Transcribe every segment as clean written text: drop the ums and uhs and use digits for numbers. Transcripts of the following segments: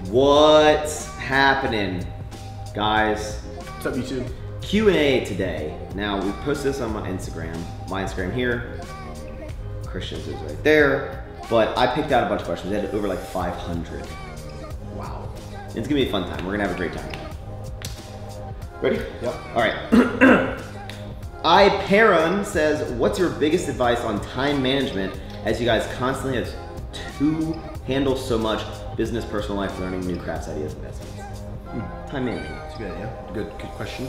What's happening, guys? What's up, YouTube? Q&A today. Now, we posted this on my Instagram here. Christian's is right there. But I picked out a bunch of questions. We had over like 500. Wow. It's gonna be a fun time. We're gonna have a great time. Ready? Yep. All right. Perun says, what's your biggest advice on time management as you guys constantly have to handle so much business, personal life, learning new crafts, ideas, investments? Time management. That's a good idea. Good question.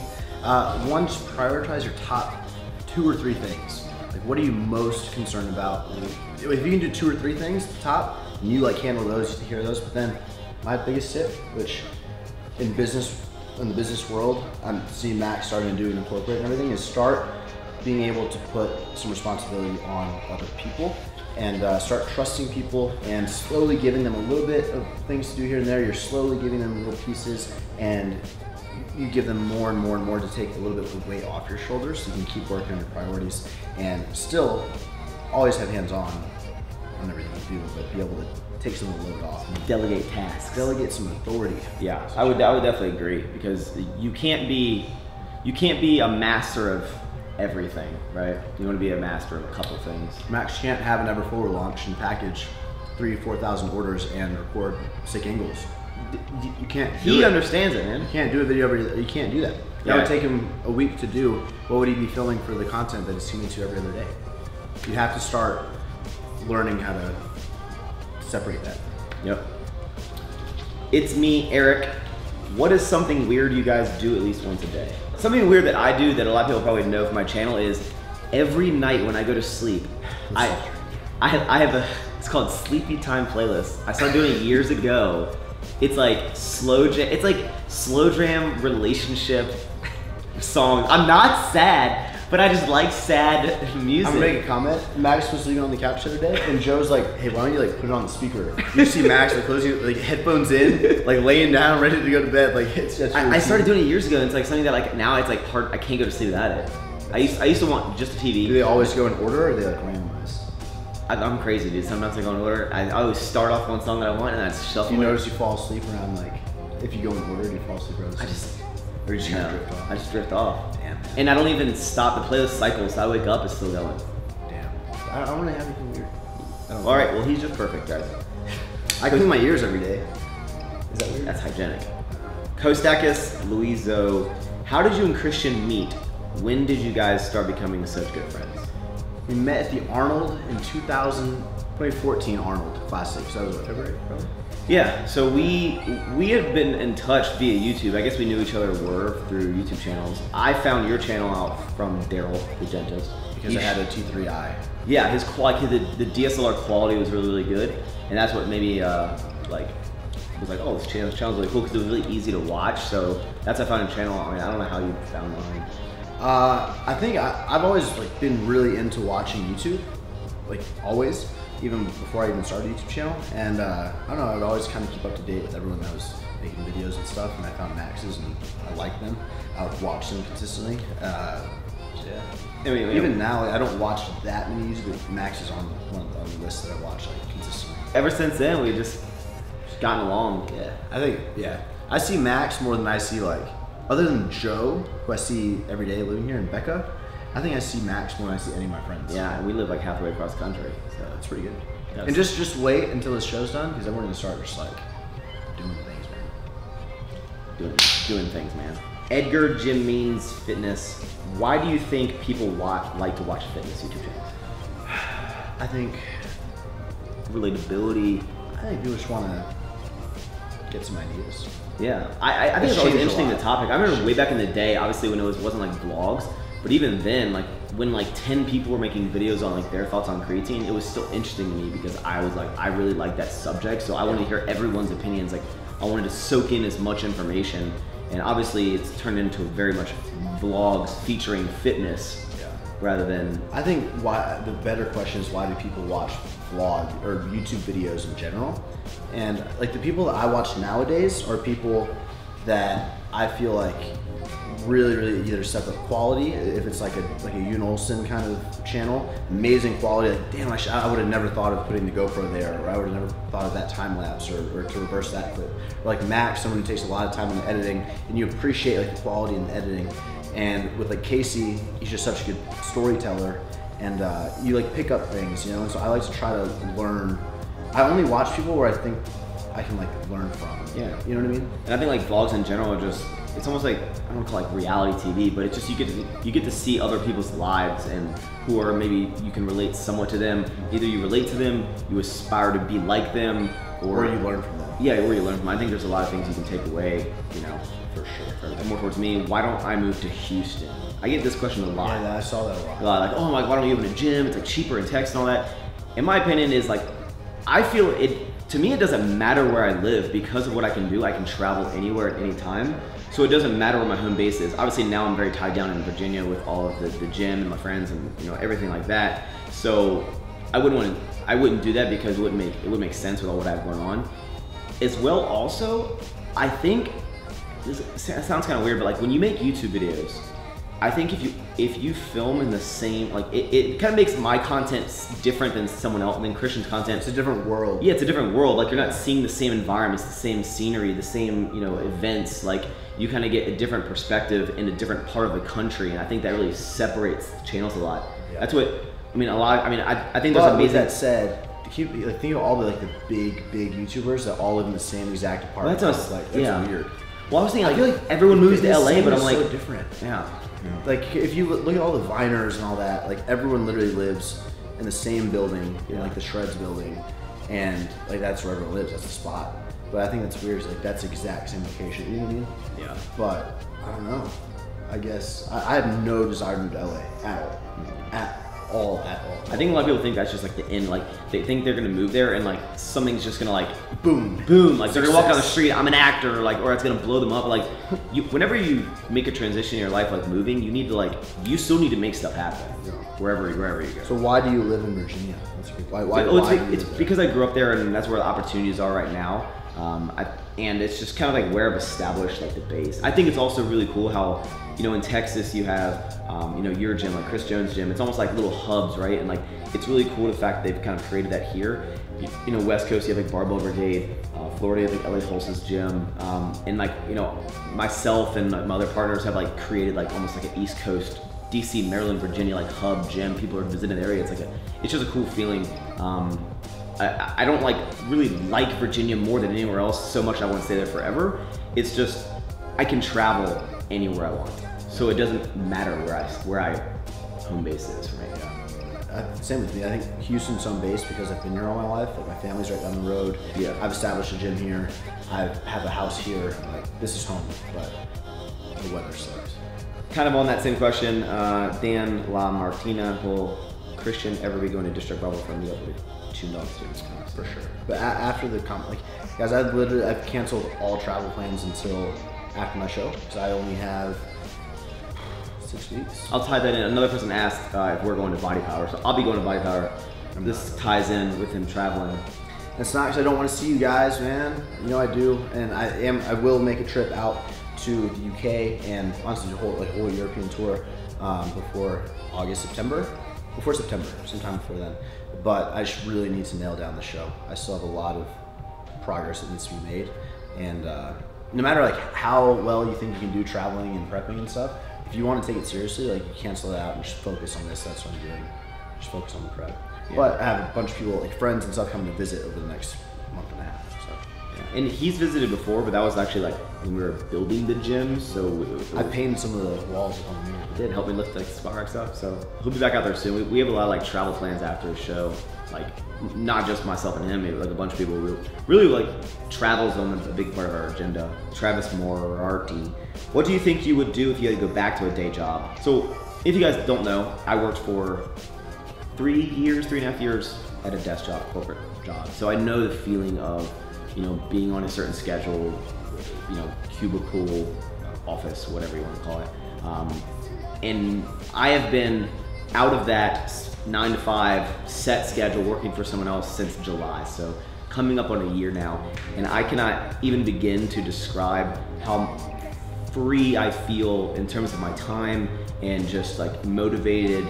One, just prioritize your top 2 or 3 things. Like, what are you most concerned about? If you can do 2 or 3 things at the top, and you like handle those, you hear those. But then, my biggest tip, which in the business world, I'm seeing Maxx starting to do and incorporate and everything, is start being able to put some responsibility on other people and start trusting people and slowly giving them a little bit of things to do here and there. You're slowly giving them little pieces, and you give them more and more and more to take a little bit of the weight off your shoulders so you can keep working on your priorities and still always have hands-on on everything you do, but be able to take some of the load off. Delegate tasks. Delegate some authority. Yeah, I would definitely agree, because you can't be a master of everything, right? You want to be a master of a couple things. Maxx can't have an ever-forward launch and package 3,000 or 4,000 orders and record sick angles. You can't do it. He understands it, man. You can't do a video every, you can't do that. That would take him a week to do. What would he be filming for the content that he's tuning to every other day? You have to start learning how to separate that. Yep. It's me, Eric. What is something weird you guys do at least once a day? Something weird that I do that a lot of people probably know from my channel is every night when I go to sleep, I have a, it's called Sleepy Time Playlist. I started doing it years ago. It's like slow jam relationship songs. I'm not sad, but I just like sad music. I'm gonna make a comment. Maxx was sleeping on the couch the other day, and Joe's like, "Hey, why don't you like put it on the speaker?" You see Maxx like closing, like headphones in, like laying down, ready to go to bed. Like it's just. I started doing it years ago, and it's like something that like now it's like hard. I can't go to sleep without it. I used to want just a TV. Do they always go in order, or are they like randomized? I'm crazy, dude. Sometimes I go in order. I always start off one song that I want, and I shuffle. Do you notice you fall asleep around like if you go in order? Do you fall asleep around? Or you just kind of drift off? I just drift off. Damn. And I don't even stop. The playlist cycles. So I wake up, it's still going. Damn. I don't want to have anything weird. All right. Well, he's just perfect, guys. I clean my ears every day. Is that weird? That's hygienic. Kostakis, Luizo, how did you and Christian meet? When did you guys start becoming such good friends? We met at the Arnold in 2014 Arnold Classic. So that was what, February, probably? Yeah, so we had been in touch via YouTube. I guess we knew each other through YouTube channels. I found your channel out from Daryl, the dentist. Because I had a T3i. Yeah, his quality, the DSLR quality was really, really good. And that's what made me like, was like, oh, this channel's really cool, because it was really easy to watch. So that's how I found a channel. I mean, I don't know how you found mine. I think I've always like been really into watching YouTube, like always, even before I even started a YouTube channel. And I don't know, I would always kind of keep up to date with everyone that was making videos and stuff. And I found Maxx's and I liked them. I would watch them consistently. Yeah. I mean, even now, like, I don't watch that many YouTube, but Maxx is on the list that I watch like consistently. Ever since then, we just gotten along. Yeah, I think, yeah. I see Maxx more than I see like, other than Joe, who I see every day living here, and Becca, I think I see Maxx more than I see any of my friends. Yeah, and we live like halfway across the country, so it's pretty good. Yes. And just wait until this show's done, because then we're gonna start just like doing things, man. Doing things, man. Edgar Jim Means Fitness. Why do you think people like to watch fitness YouTube channels? I think relatability. I think people just want to get some ideas. Yeah, I think it's always interesting, the topic. I remember way back in the day, obviously when it wasn't like vlogs, but even then, like when like 10 people were making videos on like their thoughts on creatine, it was still interesting to me, because I was like, I really like that subject, so I wanted to hear everyone's opinions. Like I wanted to soak in as much information, and obviously it's turned into very much vlogs featuring fitness. Rather than, I think why the better question is, why do people watch vlog or YouTube videos in general? And like the people that I watch nowadays are people that I feel like really either step up quality, if it's like a Yoon Olsen kind of channel, amazing quality, like damn, I would have never thought of putting the GoPro there, or I would have never thought of that time lapse, or to reverse that clip. Or like Maxx, someone who takes a lot of time in the editing, and you appreciate like the quality in the editing. And with like Casey, he's just such a good storyteller, and you like pick up things, you know. And so I like to try to learn. I only watch people where I think I can like learn from. Yeah, you know what I mean. And I think like vlogs in general are just, it's almost like, I don't call it like reality TV, but it's just you get to see other people's lives and who are maybe you can relate somewhat to them. Either you relate to them, you aspire to be like them, or you learn from them. Yeah, or you learn from them. I think there's a lot of things you can take away, you know, for sure. More towards me, why don't I move to Houston? I get this question a lot. Yeah, I saw that a lot. Like, oh, like, why don't you open a gym? It's like cheaper in Texas and all that. In my opinion is like, I feel to me, it doesn't matter where I live because of what I can do. I can travel anywhere at any time. So it doesn't matter where my home base is. Obviously now I'm very tied down in Virginia with all of the gym and my friends and you know everything like that. So I wouldn't do that because it would make sense with all what I have going on. As well also, I think, this sounds kind of weird, but like when you make YouTube videos, I think if you film in the same, like it kind of makes my content different than someone else, than Christian's content. It's a different world. Yeah, it's a different world. Like you're not seeing the same environments, the same scenery, the same, you know, events. Like you kind of get a different perspective in a different part of the country, and I think that really separates channels a lot. Yeah. That's what I mean. I think there's amazing. With that said, think of all the big YouTubers that all live in the same exact apartment. Well, that's weird. Well, I was thinking, I feel like everyone moves to LA, but I'm like, so different. Yeah. Like if you look at all the Viners and all that, like everyone literally lives in the same building, in like the Shreds building, and like that's where everyone lives. That's the spot. But I think that's weird. It's like that's the exact same location. You know what I mean? Yeah. But I don't know. I guess I have no desire to move to LA at all. I think a lot of people think that's just like the end. Like they think they're gonna move there and like something's just gonna like boom. Like they're gonna walk down the street. I'm an actor, like, or it's gonna blow them up. Like whenever you make a transition in your life, like moving, you still need to make stuff happen wherever you go. So why do you live in Virginia? That's good. Why it's because I grew up there and that's where the opportunities are right now. And it's just kind of like where I've established like the base. I think it's also really cool how, you know, in Texas you have, you know, your gym, like Chris Jones' gym. It's almost like little hubs, right? And like, it's really cool the fact that they've kind of created that here. You know, West Coast, you have like Barbell Brigade. Florida, you have like LA Pulse's gym. And like, you know, myself and my other partners have like created like almost like an East Coast, DC, Maryland, Virginia, like hub gym. People are visiting the area. It's just a cool feeling. I don't really like Virginia more than anywhere else so much I want to stay there forever. It's just, I can travel anywhere I want. So it doesn't matter where I home base is for me. Same with me. I think Houston's home base because I've been here all my life. Like my family's right down the road. Yeah. I've established a gym here. I have a house here. Like this is home, but the weather sucks. Kind of on that same question, Dan La Martina, will Christian ever be going to District Bubble from the other $2 students? For sure. But after the guys, I've canceled all travel plans until after my show because I only have 6 weeks. I'll tie that in. Another person asked if we're going to Body Power, so I'll be going to Body Power. This ties in with him traveling. It's not because I don't want to see you guys, man. You know I do, and I will make a trip out to the UK and honestly the whole European tour before September, sometime before then. But I just really need to nail down the show. I still have a lot of progress that needs to be made, and no matter like how well you think you can do traveling and prepping and stuff, if you want to take it seriously, like you cancel it out and just focus on this. That's what I'm doing. Just focus on the prep. Yeah. But I have a bunch of people, like friends and stuff, coming to visit over the next month and a half. So. Yeah. And he's visited before, but that was actually like when we were building the gym. So I painted some of the walls on the mirror. Did help me lift like Spark stuff. So he'll be back out there soon. We have a lot of like travel plans after the show. Like not just myself and him, maybe like a bunch of people. Really like travel's on a big part of our agenda. Travis Moore or Artie. What do you think you would do if you had to go back to a day job? So if you guys don't know, I worked for 3.5 years at a desk job, corporate job. So I know the feeling of, you know, being on a certain schedule, you know, cubicle, office, whatever you want to call it. And I have been out of that 9 to 5 set schedule working for someone else since July. So coming up on a year now, and I cannot even begin to describe how free I feel in terms of my time and just like motivated,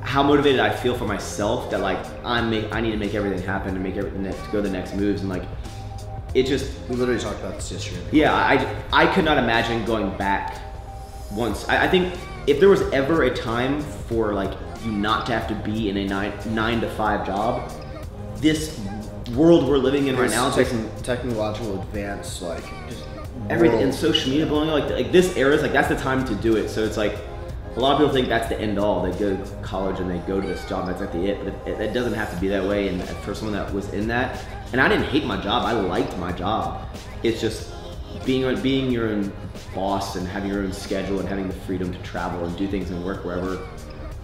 how motivated I feel for myself that like I need to make everything happen and make everything to go the next moves, and like it just. We literally talked about this yesterday. Yeah, I could not imagine going back once. I think if there was ever a time for like you not to have to be in a 9 to 5 job, this world we're living in right now, technological advance, like just everything, and social media blowing up, like this era is like that's the time to do it. So it's like a lot of people think that's the end all. They go to college and they go to this job, that's like the it, but it doesn't have to be that way. And for someone that was in that, and I didn't hate my job, I liked my job. It's just being your own boss and having your own schedule and having the freedom to travel and do things and work wherever.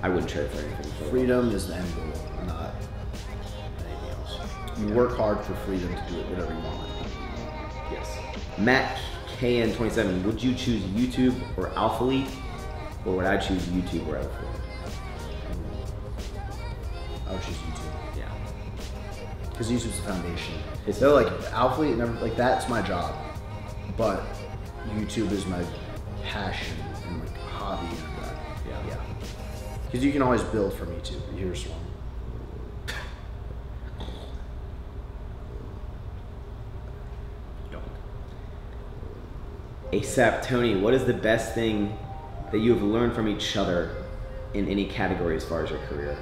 I wouldn't trade for anything. Freedom is the end goal, not anything else. You work hard for freedom to do it whatever you want. Yes. Matt KN27, would you choose YouTube or Alphalete, or would I choose YouTube or Alphalete? I would choose YouTube. Yeah. Because YouTube's the foundation. So like Alphalete, never, like that's my job, but YouTube is my passion and like hobby and that. Yeah. Because you can always build from YouTube. Here's one. ASAP Tony, what is the best thing that you have learned from each other in any category as far as your career?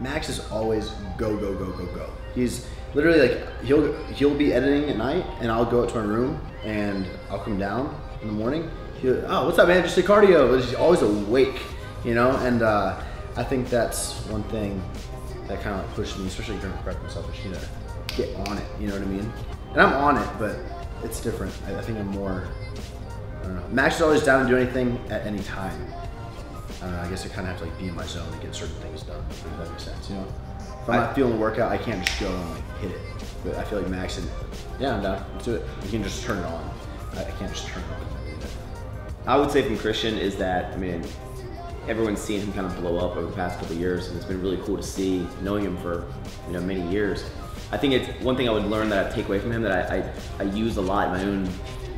Max is always go, go, go, go, go. He's literally like, he'll be editing at night and I'll go up to my room and I'll come down in the morning. Oh, what's up, man? Just did cardio. He's always awake, you know? And I think that's one thing that kind of pushed me, especially during prep and stuff, you know, get on it, you know what I mean? And I'm on it, but it's different. I think I'm more, I don't know. Max is always down to do anything at any time. I don't know, I guess I kind of have to like be in my zone to get certain things done, if that makes sense, you know? If I'm not feeling the workout, I can't just go and like hit it. But I feel like Max, and yeah, I'm down, let's do it. You can just turn it on. I can't just turn it on. I would say from Christian is that, I mean, everyone's seen him kind of blow up over the past couple of years, and it's been really cool to see, knowing him for, you know, many years. I think it's one thing I would learn that I take away from him that I use a lot in my own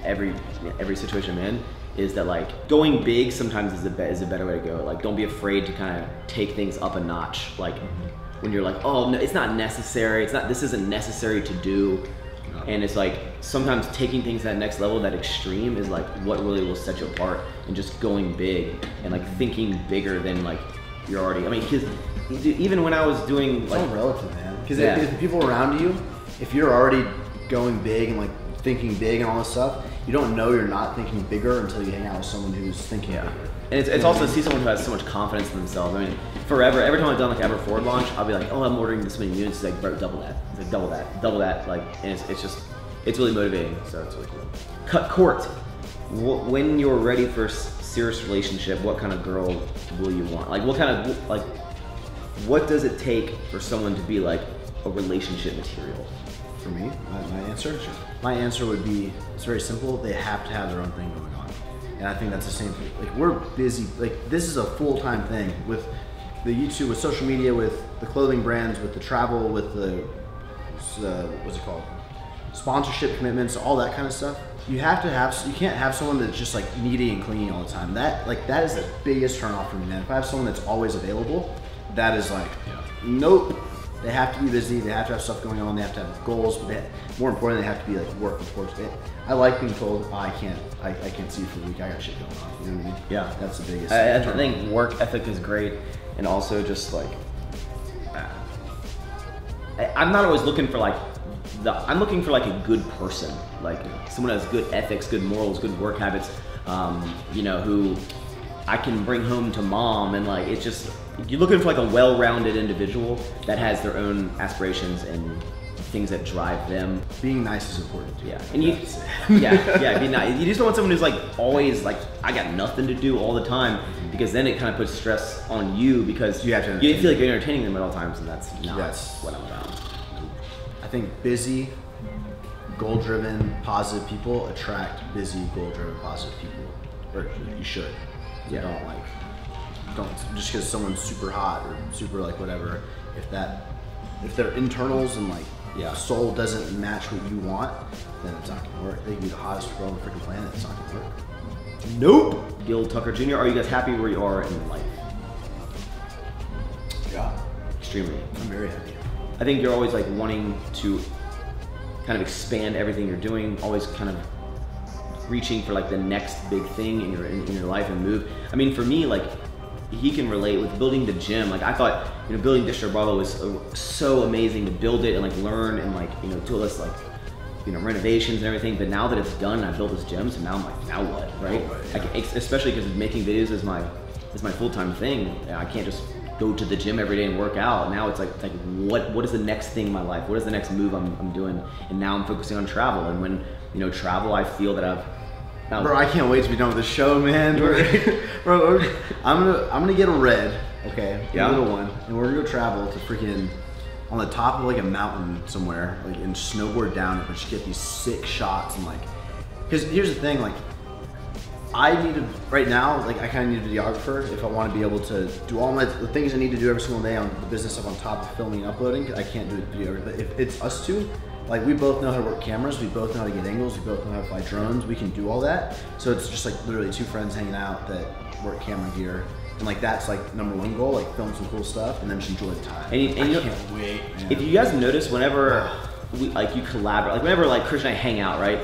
every situation I'm in, is that like going big sometimes is a better way to go. Like don't be afraid to kind of take things up a notch. Like when you're like, oh no, it's not necessary. This isn't necessary to do. And it's like sometimes taking things to that next level, that extreme, is like what really will set you apart, and just going big and like thinking bigger than like you're already. I mean, because even when I was doing it's like, all relative, man. Because if the people around you, if you're already going big and like thinking big and all this stuff, you don't know you're not thinking bigger until you hang out with someone who's thinking bigger. And it's also to see someone who has so much confidence in themselves. I mean, forever, every time I've done like ever forward launch, I'll be like, oh, I'm ordering this many units. It's like, bro, double that. It's like double that. Like, and it's really motivating. So it's really cool. Cut court. When you're ready for a serious relationship, what kind of girl will you want? Like, what does it take for someone to be like a relationship material? For me, my answer? Sure. My answer would be, it's very simple. They have to have their own thing going on. And I think that's the same thing. Like we're busy, like this is a full-time thing with the YouTube, with social media, with the clothing brands, with the travel, with the, what's it called? Sponsorship commitments, all that kind of stuff. You can't have someone that's just like needy and clingy all the time. That is the biggest turnoff for me, man. If I have someone that's always available, that is like, nope. They have to be busy, they have to have stuff going on, they have to have goals, but more importantly, they have to be like working towards it. I like being told, oh, I can't see you for a week, I got shit going on, you know what I mean? Yeah. That's the biggest. I think work ethic is great, and also just like, I'm not always looking for like, I'm looking for like a good person, like someone who has good ethics, good morals, good work habits, you know, who I can bring home to mom, and like, it's just, you're looking for like a well-rounded individual that has their own aspirations and things that drive them. Being nice is important too. Yeah, and be nice. You just don't want someone who's like always like, I got nothing to do all the time, because then it kind of puts stress on you, because you feel like you're entertaining them at all times, and that's not what I'm about. I think busy, goal-driven, positive people attract busy, goal-driven, positive people. Or you should. You don't just because someone's super hot or super like whatever, if their internals and like soul doesn't match what you want, then it's not gonna work. They can be the hottest girl on the freaking planet, it's not gonna work. Nope. Gil Tucker Jr., are you guys happy where you are in life? Yeah. Extremely. I'm very happy. I think you're always like wanting to kind of expand everything you're doing, always kind of reaching for like the next big thing in your life and move. I mean, for me, like, he can relate with building the gym. Like, I thought, you know, building Distro Bravo was so amazing to build it and like learn and like, you know, do all this like, you know, renovations and everything. But now that it's done, I built this gym, so now I'm like, now what, right? Especially because making videos is my full-time thing. I can't just go to the gym every day and work out. Now it's like what is the next thing in my life? What is the next move I'm doing? And now I'm focusing on travel. And when, you know, travel, I feel that I've bro, I can't wait to be done with the show, man. Bro, I'm gonna get a red, okay, yeah, a little one, and we're gonna go travel to freaking on the top of like a mountain somewhere, like, and snowboard down it, but just get these sick shots and like, because here's the thing, like, I need to, right now, like, I kind of need a videographer if I want to be able to do all the things I need to do every single day on the business stuff on top of filming and uploading. I can't do it video, but if it's us two, like, we both know how to work cameras, we both know how to get angles, we both know how to fly drones, we can do all that. So it's just like literally two friends hanging out that work camera gear. And like, that's like #1 goal, like film some cool stuff and then just enjoy the time. And I can't wait, man. If you guys notice, whenever you collaborate, like whenever like Chris and I hang out, right?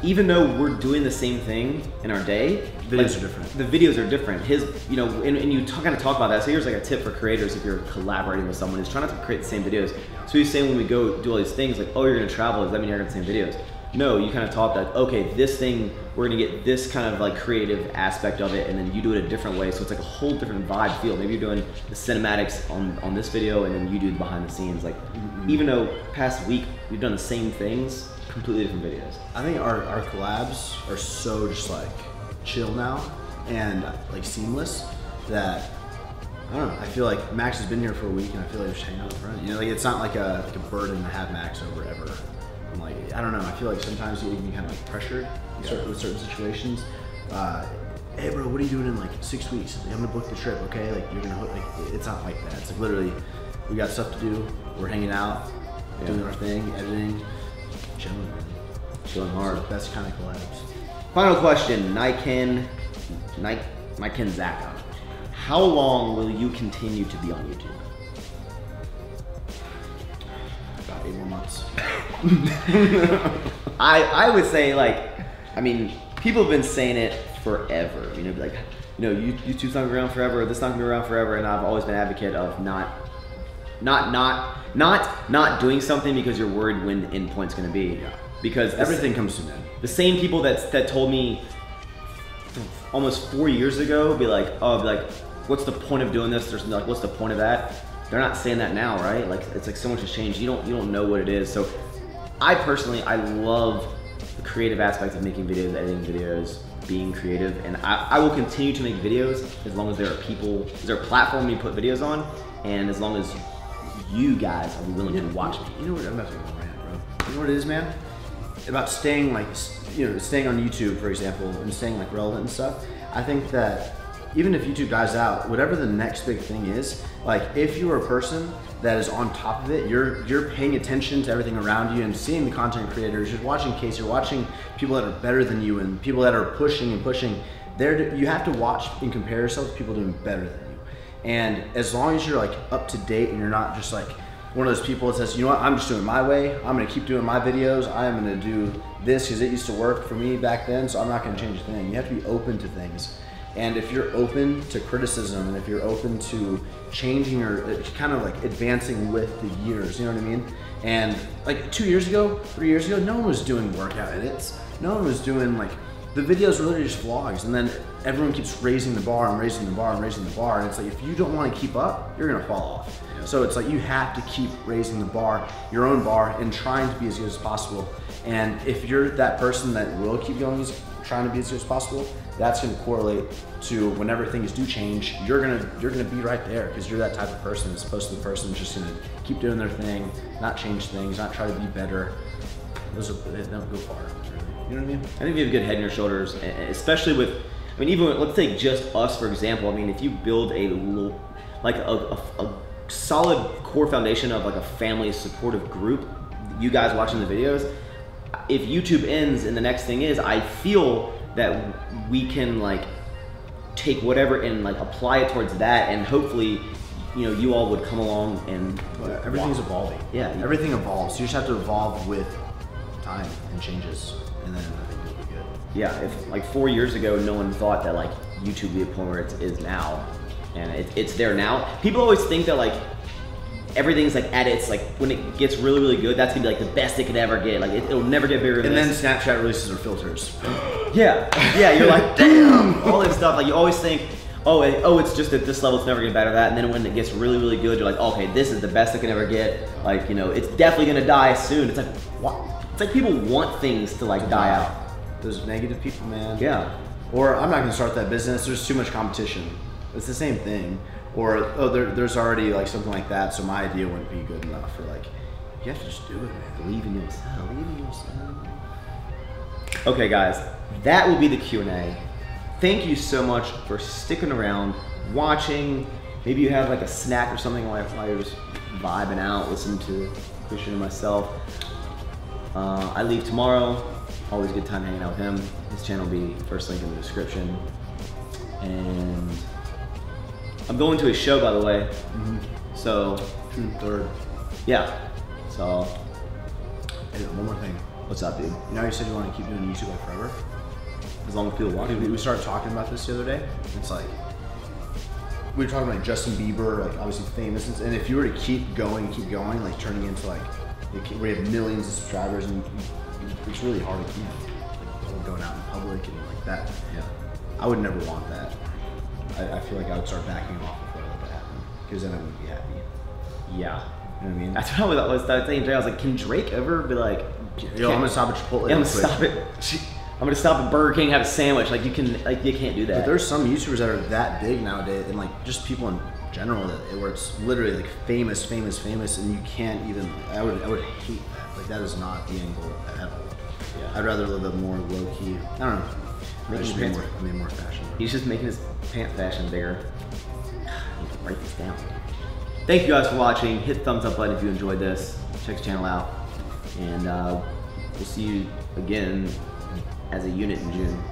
Even though we're doing the same thing in our day, videos are different. The videos are different. His, you know, and you kind of talk about that. So here's like a tip for creators if you're collaborating with someone, is try not to create the same videos. So he's saying when we go do all these things, like, oh, you're gonna travel, does that mean you're gonna get the same videos? No, you kind of talk that, okay, this thing, we're gonna get this kind of like creative aspect of it, and then you do it a different way. So it's like a whole different vibe feel. Maybe you're doing the cinematics on this video, and then you do the behind the scenes. Like, even though past week we've done the same things, completely different videos. I think our collabs are so just like chill now and like seamless that, I don't know, I feel like Max has been here for a week and I feel like we're just hanging out in front. You know, like, it's not like a burden to have Max over ever. I'm like, I don't know, I feel like sometimes you can kind of like pressured with certain situations. Hey bro, what are you doing in like 6 weeks? Like, I'm gonna book the trip, okay? Like, you're gonna, like, it's not like that. It's like literally, we got stuff to do, we're hanging out, doing our thing, editing, chilling, man. Chilling hard. So that's kind of collabs. Final question, Niken Zaka. How long will you continue to be on YouTube? About 8 more months. I would say, like, I mean, people have been saying it forever. You know, like, you know, YouTube's not gonna be around forever, this not gonna be around forever, and I've always been an advocate of not doing something because you're worried when the end point's gonna be. Yeah. Because everything comes to an end. The same people that told me almost 4 years ago, be like, what's the point of doing this? There's like, what's the point of that? They're not saying that now, right? Like, it's like so much has changed. You don't know what it is. So I personally, I love the creative aspects of making videos, editing videos, being creative, and I will continue to make videos as long as there are people, is there a platform you put videos on, and as long as you guys are willing to watch me. You know what, I'm not gonna rant, bro. You know what it is, man? About staying, like, you know, staying on YouTube, for example, and staying like relevant and stuff. I think that even if YouTube dies out, whatever the next big thing is, like, if you're a person that is on top of it, you're paying attention to everything around you and seeing the content creators, you're watching Case, you're watching people that are better than you and people that are pushing and pushing. You have to watch and compare yourself to people doing better than you. And as long as you're like up to date and you're not just like one of those people that says, you know what, I'm just doing my way, I'm gonna keep doing my videos, I'm gonna do this because it used to work for me back then, so I'm not gonna change a thing. You have to be open to things. And if you're open to criticism and if you're open to changing or kind of like advancing with the years, you know what I mean? And like 2 years ago, 3 years ago, no one was doing workout edits. No one was doing, like, the videos were literally just vlogs, and then everyone keeps raising the bar and raising the bar and raising the bar, and it's like, if you don't want to keep up, you're gonna fall off. So it's like, you have to keep raising the bar, your own bar, and trying to be as good as possible. And if you're that person that will keep going, trying to be as good as possible, that's gonna correlate to whenever things do change, you're gonna be right there, because you're that type of person as opposed to the person that's just gonna keep doing their thing, not change things, not try to be better. They don't go far, really. You know what I mean? I think you have a good head on your shoulders, especially with, I mean, even let's take just us, for example. I mean, if you build a little, like a solid core foundation of like a family supportive group, you guys watching the videos, if YouTube ends and the next thing is, I feel that we can like take whatever and like apply it towards that, and hopefully, you know, you all would come along and everything's evolving. Yeah, everything evolves. You just have to evolve with time and changes, and then I think it'll be good. Yeah, if like 4 years ago, no one thought that like YouTube would be a point where it is now, and it's there now. People always think that like everything's like at its like when it gets really really good, that's gonna be like the best it could ever get. Like it'll never get bigger than this. And then Snapchat releases their filters. Yeah, you're like, damn, all this stuff. Like you always think, oh, it's just at this level, it's never gonna better that. And then when it gets really, really good, you're like, okay, this is the best it can ever get. Like, you know, it's definitely gonna die soon. It's like, what? It's like people want things to like die out. There's negative people, man. Yeah. Or I'm not gonna start that business. There's too much competition. It's the same thing. Or there's already like something like that, so my idea wouldn't be good enough. Or like, you have to just do it, man. Believe in yourself. Believe in yourself. Okay, guys, that will be the Q&A. Thank you so much for sticking around, watching. Maybe you have like a snack or something while you're just vibing out, listening to Christian and myself. I leave tomorrow. Always a good time hanging out with him. His channel will be first link in the description. And I'm going to a show, by the way. So June 3rd. Yeah. So hey, one more thing. What's up, dude? You know how you said you want to keep doing YouTube like forever? As long as people watch it. We started talking about this the other day. It's like, we were talking about like Justin Bieber, like obviously famous, and if you were to keep going, like turning into like, where you have millions of subscribers, and it's really hard to keep like going out in public and like that. Yeah. I would never want that. I feel like I would start backing off before I let that happen, because then I wouldn't be happy. Yeah. You know what I mean? That's what I was saying today. I was like, can Drake ever be like, yo, I'm gonna stop at Chipotle. Yeah, I'm gonna stop at Burger King, have a sandwich. Like you can't do that. But there's some YouTubers that are that big nowadays, and like just people in general where it's literally like famous, and you can't even. I would hate that. Like that is not the angle at all. Yeah. I'd rather a little bit more low key. I don't know. I mean more fashion. He's just making his pant fashion bigger. I need to write this down. Thank you guys for watching. Hit the thumbs up button if you enjoyed this. Check the channel out, and we'll see you again as a unit in June.